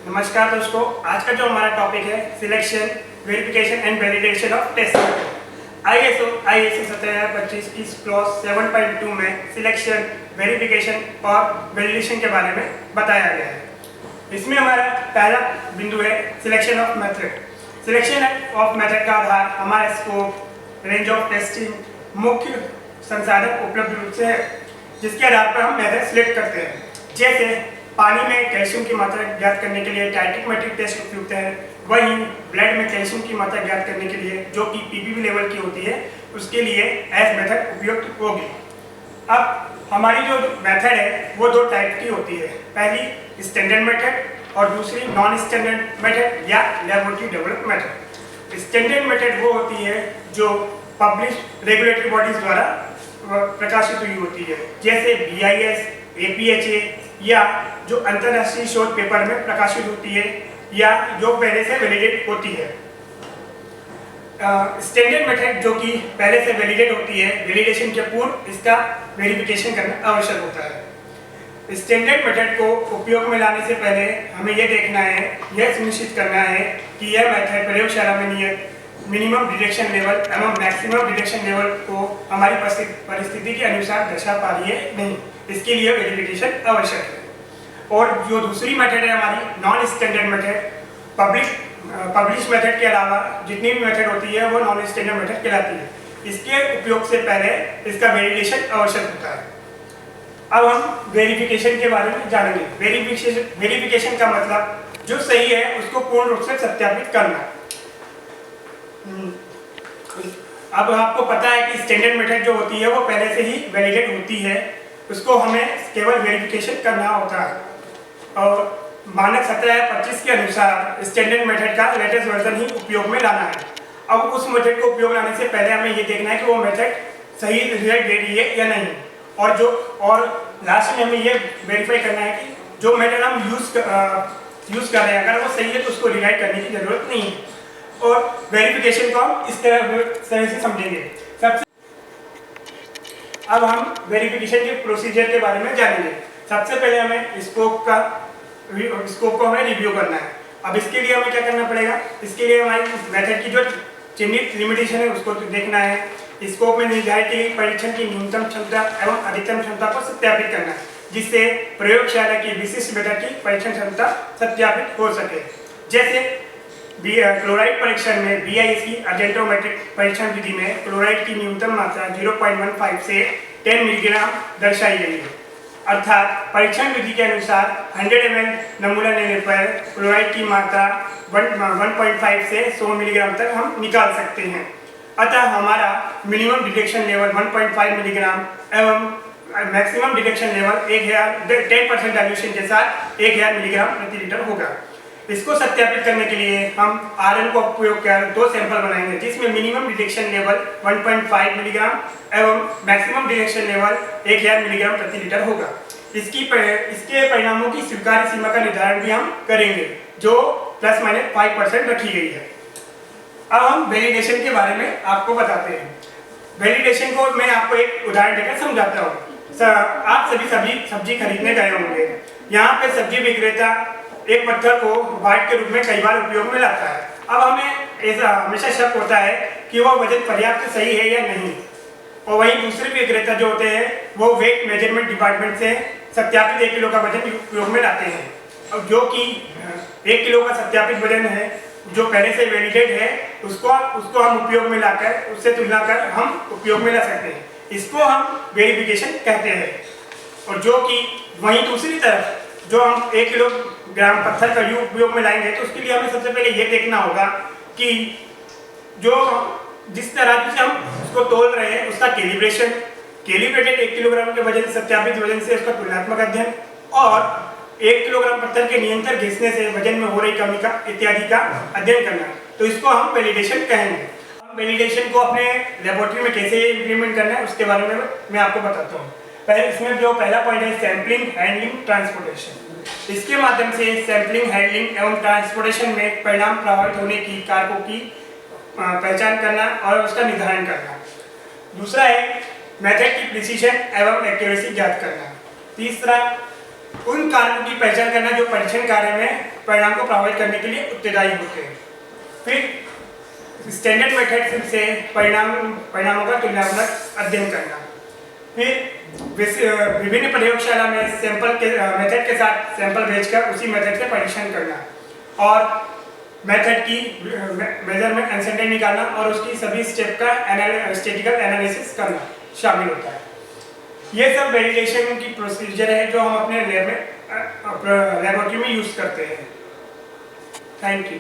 नमस्कार दोस्तों, आज का जो हमारा टॉपिक है selection, verification and validation of test method. ISO 17025 की क्लॉज 7.2 में सिलेक्शन, वेरिफिकेशन और वैलिडेशन के बारे में बताया गया है। इसमें हमारा पहला बिंदु है selection of method. Selection of method का आधार हमारा स्कोप, रेंज ऑफ टेस्टिंग, मुख्य संसाधन उपलब्ध रूप से है, जिसके आधार पर हम मेथड सिलेक्ट करते हैं। जैसे पानी में कैल्शियम की मात्रा ज्ञात करने के लिए टाइट्रोमेट्रिक टेस्ट उपयुक्त है, वहीं ब्लड में कैल्शियम की मात्रा ज्ञात करने के लिए जो कि पीपीवी लेवल की होती है उसके लिए एस मेथड उपयुक्त होगी। अब हमारी जो मेथड है वो दो टाइप की होती है, पहली स्टैंडर्ड मेथड और दूसरी नॉन स्टैंडर्ड मेथड या laboratory develop method. Standard method वो होती है जो पब्लिश रेगुलेटरी बॉडीज द्वारा प्रकाशित हुई होती है, जैसे BIS, APHA या जो अंतरराष्ट्रीय शोध पेपर में प्रकाशित होती है या जो पहले से वैलिडेट होती है। स्टैंडर्ड मेथड जो कि पहले से वैलिडेट होती है, वैलिडेशन के पूर्व इसका वेरिफिकेशन करना आवश्यक होता है। स्टैंडर्ड मेथड को उपयोग में लाने से पहले हमें यह देखना है, यह सुनिश्चित करना है कि यह मेथड प्रयोगशाला में नियत मिनिमम डिटेक्शन लेवल एवं मैक्सिमम डिटेक्शन लेवल को हमारी परिस्थिति के अनुसार दर्शा पा रही है नहीं, इसके लिए वेरिफिकेशन आवश्यक है। और जो दूसरी मेथड है हमारी non standard method, publish method के अलावा जितनी भी मेथड होती है वो नॉन स्टैंडर्ड मेथड कहलाती है। इसके उपयोग से पहले इसका वेरिफिकेशन आवश्यक होता है। अब हम वेरिफिकेशन के बारे में जानेंगे। वेरिफिकेशन का मतलब जो सही है उसको पूर्ण रूप से सत्यापित करना। अब आपको पता है कि स्टैंडर्ड मेथड जो होती है वो पहले से ही वैलिडेट होती है, उसको हमें केवल वेरिफिकेशन करना होता है। और मानक 1725 के अनुसार स्टैंडर्ड मेथड का लेटेस्ट वर्जन ही उपयोग में लाना है। अब उस मेथड को उपयोग लाने से पहले हमें ये देखना है कि वो मेथड सही रिजल्ट दे रही है या नहीं, और लास्ट में हमें ये वेरीफाई करना है कि जो मेथड हम यूज कर रहे हैं अगर वो सही है तो उसको रिराइट करने की जरूरत नहीं है। और वेरिफिकेशन को हम इस तरह से समझेंगे। अब हम वेरिफिकेशन के प्रोसीजर के बारे में जानेंगे। सबसे पहले हमें स्कोप को हमें रिव्यू करना है। अब इसके लिए हमें क्या करना पड़ेगा, इसके लिए हमारी मेथड की जो चिन्हित लिमिटेशन है उसको देखना है। स्कोप में निर्धारित परीक्षण की न्यूनतम क्षमता एवं अधिकतम क्षमता को सत्यापित करना है, जिससे प्रयोगशाला की विशिष्ट मेथड की परीक्षण क्षमता सत्यापित हो सके। जैसे क्लोराइड परीक्षण में BIS की अर्जेंटोमेट्रिक परीक्षण विधि में क्लोराइड की न्यूनतम मात्रा 0.15 से 10 मिलीग्राम दर्शाई गई है। अर्थात परीक्षण विधि के अनुसार 100 ml नमूना लेने पर क्लोराइड की मात्रा 1.5 से 100 मिलीग्राम तक हम निकाल सकते हैं। अतः हमारा मिनिमम डिटेक्शन लेवल 1.5 मिलीग्राम एवं मैक्सिमम डिटेक्शन लेवल 10% डाइल्यूशन के साथ 1000 मिलीग्राम प्रति लीटर होगा। इसको सत्यापित करने के लिए हम RL को उपयोग कर दो सैंपल बनाएंगे, जिसमें मिनिमम डिटेक्शन लेवल 1.5 मिलीग्राम एवं मैक्सिमम डिटेक्शन लेवल 1000 मिलीग्राम प्रति लीटर होगा। इसके परिणामों की स्वीकार्य सीमा का निर्धारण भी हम करेंगे, जो ±5% रखी गई है। अब हम वैलिडेशन के बारे में आपको बताते हैं। वैलिडेशन को मैं आपको एक उदाहरण देकर समझाता हूँ। आप सभी सब्जी खरीदने गए होंगे। यहाँ पे सब्जी विक्रेता एक पत्थर को वाट के रूप में कई बार उपयोग में लाता है। अब हमें ऐसा हमेशा शक होता है कि वह वजन पर्याप्त सही है या नहीं। और वहीं दूसरे विक्रेता जो होते हैं वो वेट मेजरमेंट डिपार्टमेंट से सत्यापित 1 किलो का वजन उपयोग में लाते हैं। अब जो कि 1 किलो का सत्यापित वजन है जो पहले से वैलिडेट है उसको हम उपयोग में लाकर उससे तुलना कर हम उपयोग में ला सकते हैं। इसको हम वेरिफिकेशन कहते हैं। और जो कि वहीं दूसरी तरफ जो हम 1 किलोग्राम पत्थर का उपयोग में लाएंगे तो उसके लिए हमें सबसे पहले ये देखना होगा कि जो जिस तरह से हम उसको तोल रहे हैं उसका कैलिब्रेटेड 1 किलोग्राम के वजन सत्यापित वजन से उसका तुलनात्मक अध्ययन और 1 किलोग्राम पत्थर के निरंतर घिसने से वजन में हो रही कमी का इत्यादि का अध्ययन करना, तो इसको हम वैलिडेशन कहेंगे। हम वैलिडेशन को अपने लेबोरेटरी में कैसे इम्प्लीमेंट करना है उसके बारे में मैं आपको बताता हूँ। इसमें जो पहला पॉइंट है सैंपलिंग, हैंडलिंग, ट्रांसपोर्टेशन। इसके माध्यम से सैंपलिंग, हैंडलिंग एवं ट्रांसपोर्टेशन में परिणाम प्रभावित होने की कारकों की पहचान करना और उसका निर्धारण करना। दूसरा है मेथड की प्रिसीजन एवं एक्यूरेसी ज्ञात करना। तीसरा उन कारकों की पहचान करना जो परीक्षण कार्य में परिणाम को प्रभावित करने के लिए उत्तरदायी होते हैं। फिर स्टैंडर्ड मेथड से परिणामों का तुलनात्मक अध्ययन करना। फिर विभिन्न प्रयोगशाला में सैंपल के मेथड के साथ सैंपल भेजकर उसी मेथड से परीक्षण करना और मेथड की मेजरमेंट अनसर्टेनिटी निकालना और उसकी सभी स्टेप का स्टैटिस्टिकल एनालिसिस करना शामिल होता है। ये सब वैलिडेशन की प्रोसीजर है जो हम अपने लैब में लेबोरेटरी में यूज करते हैं। Thank you.